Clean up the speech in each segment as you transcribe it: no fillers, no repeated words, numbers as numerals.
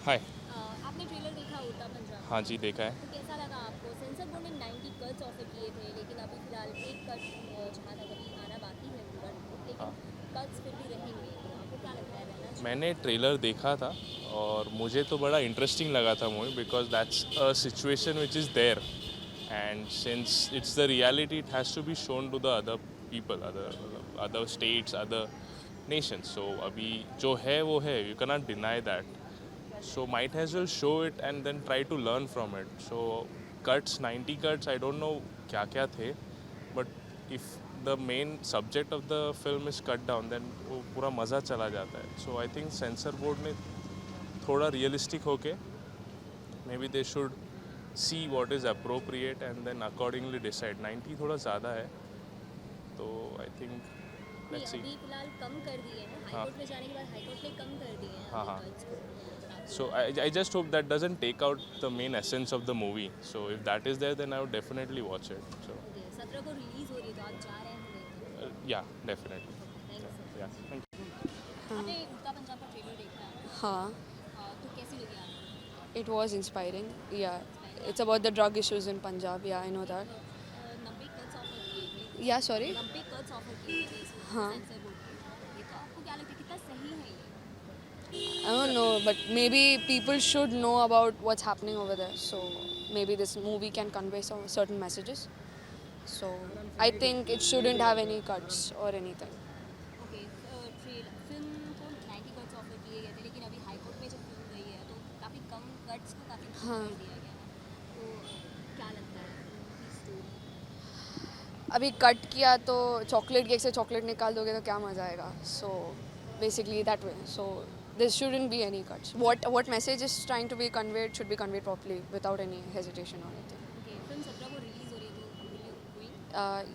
हाय। आपने ट्रेलर देखा उड़ता पंजाब हाँ का? जी, देखा है। तो कैसा लगा आपको? सेंसर बोर्ड ने 90 कट्स ऑफर किए थे, लेकिन अभी फिलहाल एक कट जहाँ तक अभी आना बाकी है पूरा रिपोर्ट, लेकिन हाँ, कट्स फिर भी रहेंगे। तो आपको क्या लगता है, रहना मैंने चाहिए? ट्रेलर देखा था और मुझे तो बड़ा इंटरेस्टिंग लगा था movie, because that's a situation which is there and since it's the reality it has to be shown to the other people, other other states, other nations. So अभी जो है वो है, you cannot deny that. So might as well show it and then try to learn from it. So cuts, 90 cuts, I don't know क्या क्या थे, but if the main subject of the film is cut down, then वो पूरा मज़ा चला जाता है. So I think censor board ने थोड़ा realistic होके maybe they should see what is appropriate and then accordingly decide. 90 थोड़ा ज़्यादा है, तो I think नहीं, let's see. अभी फिलहाल कम कर दिए हैं, हाँ हाईकोर्ट में जाने के बाद हाईकोर्ट ने कम कर दिए हैं हाँ अभी हाँ. कट्स को। So तो I just hope that doesn't take out the main essence of the movie. So if that is there, then I would definitely watch it. So okay, 17 को रिलीज़ हो रही है, तो आप जा रहे हैं देखने? yeah, definitely. Okay, thank you so Yeah, much. thank you. आपने उड़ता पंजाब का ट्रेलर देखा है? Huh, तो कैसी लगी आपको? it was inspiring. Yeah, inspiring it's आपको? about the drug issues in Punjab. Yeah, I know that. 90 cuts offer किए थे, Yeah, sorry. 90 कट्स ऑफर किए थे इस मूवी Huh. में सेंसर बोर्ड के। ये तो आपको क्या लगता है, कितना सही है ये? I don't know, but maybe people should know about what's happening over there. So maybe this movie can convey some certain messages. So I think it shouldn't have any cuts or anything. Okay, film को 90 cuts offer किए गए थे, लेकिन अभी high court में जब film गई है तो काफ़ी कम कट्स को काफ़ी कम हाँ. कर दिया गया है। तो क्या लगता है फिल्म की स्टोरी? अभी कट किया तो चॉकलेट केक से चॉकलेट निकाल दोगे तो क्या मज़ा आएगा. So basically that way. So there shouldn't be any cuts. What message is trying to be conveyed should be conveyed properly without any hesitation or anything. Okay, film 17 को release हो रही है, तो will you going?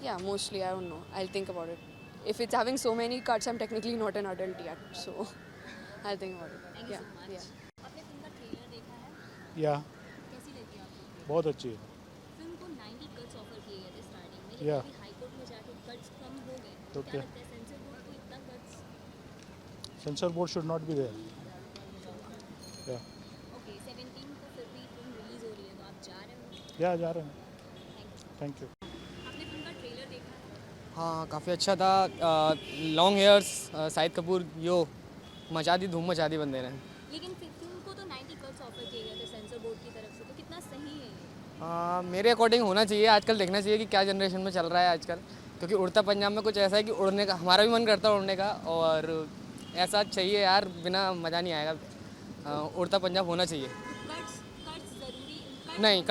Yeah, mostly I don't know. I'll think about it. If it's having so many cuts, I'm technically not an adult yet, so I'll think about it. Thank you Yeah, so yeah. Much. आपने film का trailer देखा है? या कैसी लगी आपको trailer? बहुत अच्छी है. फिल्म को 90 कट्स ऑफर किए गए थे स्टार्टिंग में, लेकिन या अभी हाई कोर्ट में जाके कट्स कम हो गए। तो क्या क्या लगता है, सेंसर बोर्ड को इतना cuts? Censor board should not be there. या ओके, 17 को फिर भी फिल्म रिलीज़ हो रही है, तो आप जा रहे हो? या जा रहे हैं. Thank you. Thank you. आपने फिल्म का ट्रेलर देखा है? हाँ, काफ़ी अच्छा था। लॉन्ग हेयर्स, शाहिद कपूर, यो मचा दी, धूम मचा दी बंदे ने। लेकिन फिल्म को तो 90 कट्स ऑफर किए गए थे सेंसर बोर्ड की तरफ से, तो कितना सही है ये? मेरे अकॉर्डिंग होना चाहिए। आजकल देखना चाहिए कि क्या जनरेशन में चल रहा है आजकल, क्योंकि उड़ता पंजाब में कुछ ऐसा है कि उड़ने का हमारा भी मन करता है उड़ने का, और ऐसा चाहिए यार, बिना मज़ा नहीं आएगा। उड़ता पंजाब होना चाहिए। तो कट्स कट्स ज़रूरी कट्स नहीं,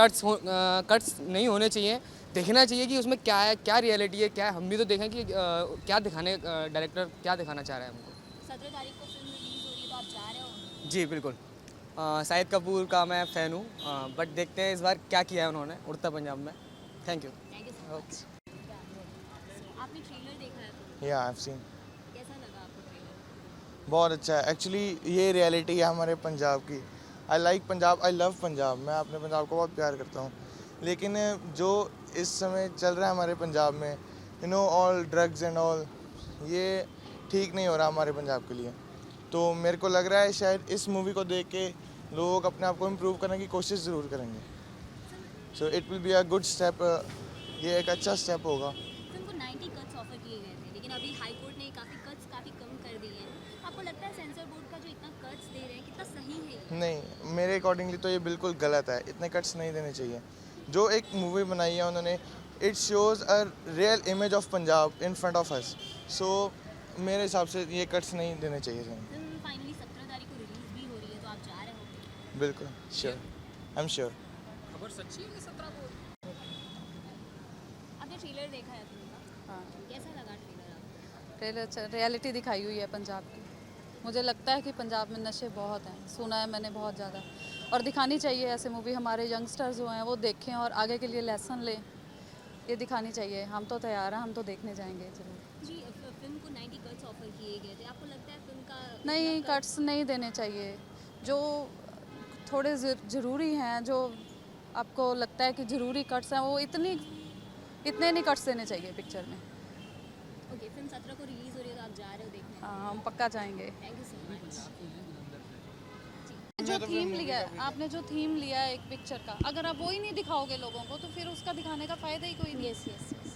कट्स नहीं होने चाहिए। देखना चाहिए कि उसमें क्या है, क्या रियलिटी है, क्या है। हम भी तो देखें कि क्या दिखाने, डायरेक्टर क्या दिखाना चाह रहा है हमको। 17 तारीख को फिल्म रिलीज़ हो रही है, तो आप जा रहे हो? जी बिल्कुल। शाहिद कपूर का मैं फ़ैन हूँ, बट देखते हैं इस बार क्या किया है उन्होंने उड़ता पंजाब में। Thank you. Thank you so much. आपने ट्रेलर देखा है फिल्म? या आई हैव सीन. कैसा लगा आपको ट्रेलर? बहुत अच्छा है. एक्चुअली ये रियलिटी है हमारे पंजाब की. I like Punjab, I love Punjab. मैं अपने पंजाब को बहुत प्यार करता हूँ. लेकिन जो इस समय चल रहा है हमारे पंजाब में, you know, all drugs and all, ये ठीक नहीं हो रहा हमारे पंजाब के लिए. तो मेरे को लग रहा है शायद इस मूवी को देख के लोग अपने आप को इम्प्रूव करने की कोशिश ज़रूर करेंगे. So it will be a good step. ये एक अच्छा स्टेप होगा. फिल्म को 90 कट्स ऑफर किए गए थे, लेकिन अभी हाई कोर्ट ने काफ़ी कम कर दिए हैं। आपको लगता है सेंसर बोर्ड का जो इतना कट्स दे रहे हैं, कितना सही है ये? नहीं, मेरे अकॉर्डिंगली तो ये बिल्कुल गलत है. इतने कट्स नहीं देने चाहिए. जो एक मूवी बनाई है उन्होंने, it shows a real image of Punjab in front of us. So मेरे हिसाब से ये कट्स नहीं देने चाहिए. फिल्म फाइनली 17 तारीख को रिलीज़ भी हो रही है, तो आप जा रहे हो? बिल्कुल श्योर. I am sure. खबर सच्ची है 17 को? आपने ट्रेलर देखा है फिल्म का? हाँ, कैसा लगा ट्रेलर आपको? ट्रेलर रियलिटी दिखाई हुई है पंजाब की. मुझे लगता है कि पंजाब में नशे बहुत हैं, सुना है मैंने बहुत ज़्यादा, और दिखानी चाहिए ऐसे मूवी. हमारे यंगस्टर्स जो हैं वो देखें और आगे के लिए लेसन लें. ये दिखानी चाहिए. हम तो तैयार हैं, हम तो देखने जाएंगे जरूर. जी, फिल्म को 90 कट्स ऑफर किए गए थे, आपको लगता है फिल्म का नहीं, इतना कट्स नहीं देने चाहिए. जो थोड़े ज़रूरी हैं, जो आपको लगता है कि ज़रूरी कट्स हैं, वो इतने नहीं कट्स देने चाहिए पिक्चर में. ओके, फिल्म 17 को रिलीज़ हो रही है, तो आप जा रहे हो देखने? हाँ, हम पक्का जाएंगे. Thank you so much. जो थीम लिया है, आपने जो थीम लिया है एक पिक्चर का, अगर आप वो ही नहीं दिखाओगे लोगों को तो फिर उसका दिखाने का फ़ायदा ही कोई नहीं। Yes yes yes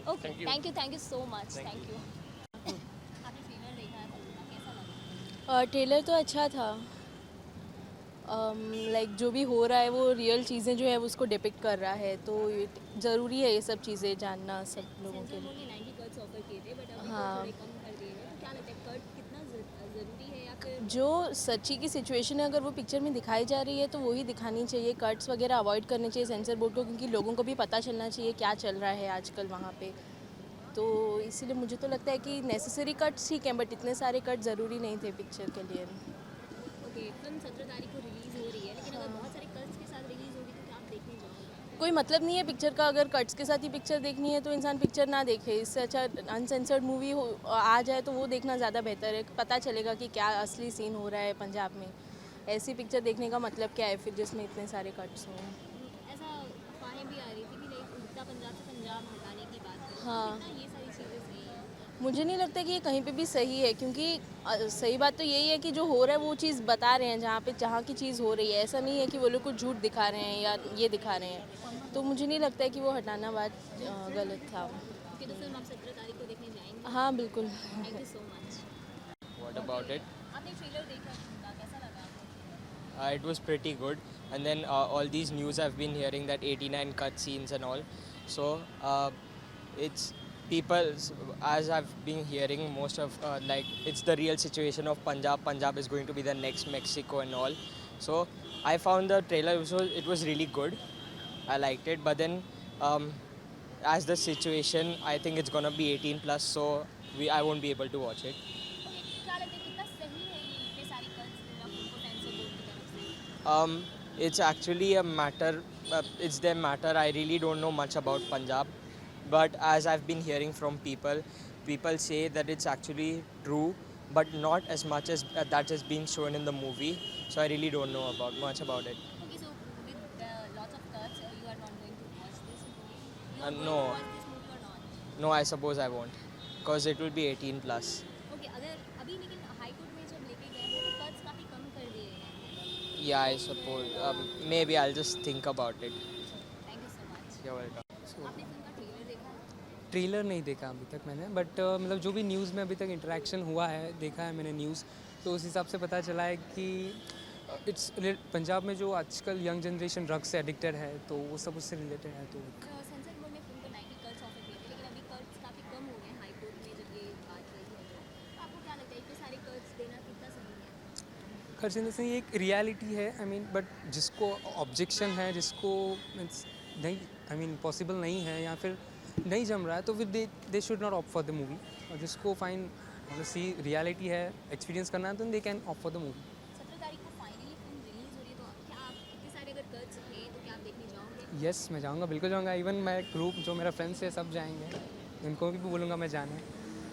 okay thank you so much thank you आपने ट्रेलर देखा है फिल्म का, कैसा लगा? ट्रेलर तो अच्छा था। लाइक जो भी हो रहा है वो रियल चीज़ें जो है वो उसको डिपिक्ट कर रहा है, तो ज़रूरी है ये सब चीज़ें जानना सब लोगों के सेंसर लिए। बोर्ड ने 90 कट्स ऑफर किए थे बट अभी हाँ। थोड़े कम कर दिए हैं, तो क्या लगता है कट कितना ज़रूरी है या फिर जो सच्ची की सिचुएशन है अगर वो पिक्चर में दिखाई जा रही है तो वही दिखानी चाहिए। कट्स वगैरह अवॉइड करने चाहिए सेंसर बोर्ड को, क्योंकि लोगों को भी पता चलना चाहिए क्या चल रहा है आजकल वहाँ पे। तो इसीलिए मुझे तो लगता है कि नेसेसरी कट्स ठीक हैं बट इतने सारे कट ज़रूरी नहीं थे पिक्चर के लिए। ओके फिल्म 17 तारीख को रिलीज़ हो रही है, लेकिन अगर बहुत सारे कट्स के साथ रिलीज़ होगी तो क्या आप देखने जाओगे? कोई मतलब नहीं है पिक्चर का, अगर कट्स के साथ ही पिक्चर देखनी है तो इंसान पिक्चर ना देखे। इससे अच्छा अनसेंसर्ड मूवी आ जाए तो वो देखना ज़्यादा बेहतर है, पता चलेगा कि क्या असली सीन हो रहा है पंजाब में। ऐसी पिक्चर देखने का मतलब क्या है फिर जिसमें इतने सारे कट्स हों। ऐसा अफवाहें भी आ रही थी कि लाइक उड़ता पंजाब से पंजाब हटाने की बात है, हाँ। कितना ये सारी चीज़ें सही है? मुझे नहीं लगता कि ये कहीं पे भी सही है, क्योंकि सही बात तो यही है कि जो हो रहा है वो चीज़ बता रहे हैं जहाँ की चीज़ हो रही है। ऐसा नहीं है कि वो लोग कुछ झूठ दिखा रहे हैं या ये दिखा रहे हैं, तो मुझे नहीं लगता है कि वो हटाना बात गलत था। ओके तो फिल्म आप 17 तारीख को देखने जाएंगे? हाँ बिल्कुल। Thank you so much. What about it? आपने ट्रेलर देखा है फिल्म का, कैसा लगा आपको? It was pretty good. And then all these news I've been hearing that 89 cut scenes and all. So it's people, as I've been hearing most of like it's the real situation of Punjab. Punjab is going to be the next Mexico and all. So I found the trailer, so it was really good. I liked it. But then as the situation, I think it's gonna be 18 plus. So I won't be able to watch it. Okay क्या लगता है कितना सही है ये इतने सारे cuts देना फिल्म को सेंसर बोर्ड की तरफ से? It's actually a matter, it's their matter. I really don't know much about Punjab, but as I've been hearing from people say that it's actually true, but not as much as that has been shown in the movie. So I really don't know much about it. Okay, so with lots of cuts, you are not going to watch this movie? You are going No. to watch this movie or not? No, I suppose I won't, because it will be 18 plus. Okay, अगर अभी लेकिन high court में जब लेके गए तो cuts काफ़ी कम कर दिए हैं। Yeah, I suppose. Maybe I'll just think about it. Thank you so much. You're welcome. आपने फिल्म का ट्रेलर देखा है? ट्रेलर नहीं देखा अभी तक मैंने, बट मतलब जो भी न्यूज़ में अभी तक इंटरेक्शन हुआ है, देखा है मैंने न्यूज़, तो उस हिसाब से पता चला है कि इट्स पंजाब में जो आजकल यंग जनरेशन ड्रग्स से एडिक्टेड है, तो वो सब उससे रिलेटेड है। तो सेंसर बोर्ड ने फिल्म को 90 कट्स ऑफर किए थे, लेकिन अभी कट्स काफ़ी कम हो गए हैं हाई कोर्ट में जब ये बात रही है। तो आपको क्या लगता है इतने सारे कट्स देना कितना सही है? खर्च से ये एक रियलिटी है। आई मीन बट जिसको ऑब्जेक्शन है, जिसको मीन्स नहीं, आई मीन पॉसिबल नहीं है या फिर नहीं जम रहा है, तो फिर they should not opt for the movie. और जिसको फाइन मतलब सी रियलिटी है, एक्सपीरियंस करना है, तो they can opt for the movie. 17 तारीख को फाइनली फिल्म रिलीज़ हो रही है, तो क्या आप इतने सारे अगर कट्स हैं तो क्या आप देखने जाओगे? यस, मैं जाऊँगा, बिल्कुल जाऊँगा। इवन मैं ग्रुप जो मेरा फ्रेंड्स है सब जाएंगे, उनको भी बोलूँगा मैं जाना है।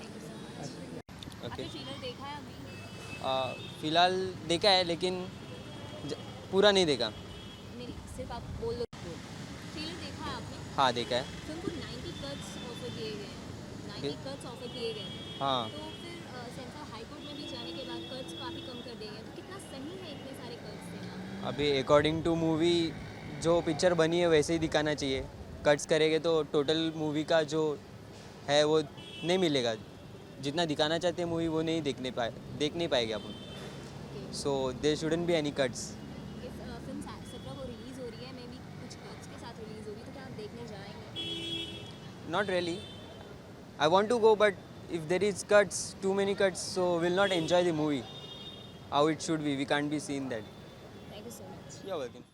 Thank you so much. Okay. आपने ट्रेलर देखा है अभी? फिलहाल देखा है, लेकिन पूरा नहीं देखा। नहीं, सिर्फ आप बोल दो। ट्रेलर देखा है आपने? हाँ, देखा है। फिल्म को 90 कट्स ऑफर किए गए हैं, 90 कट्स ऑफर किए गए हैं। हाँ, तो फिर सेंसर हाई कोर्ट में भी जाने के बाद कट्स काफ़ी कम कर दिए गए, तो कितना सही है इतने सारे कट्स देना? अभी अकॉर्डिंग टू मूवी जो पिक्चर बनी है वैसे ही दिखाना चाहिए। कट्स करेंगे तो टोटल मूवी का जो है वो नहीं मिलेगा। जितना दिखाना चाहते हैं मूवी वो नहीं देख नहीं पाएंगे अपन। So there shouldn't be any cuts. इस फिल्म 17 को रिलीज़ हो रही है, मे बी कुछ कट्स के साथ रिलीज़ होगी, तो क्या आप देखने जाएंगे? Not really. I want to go, but if there is cuts, too many cuts, so we'll not enjoy the movie how it should be. We can't be seeing that. Thank you so much. You're welcome.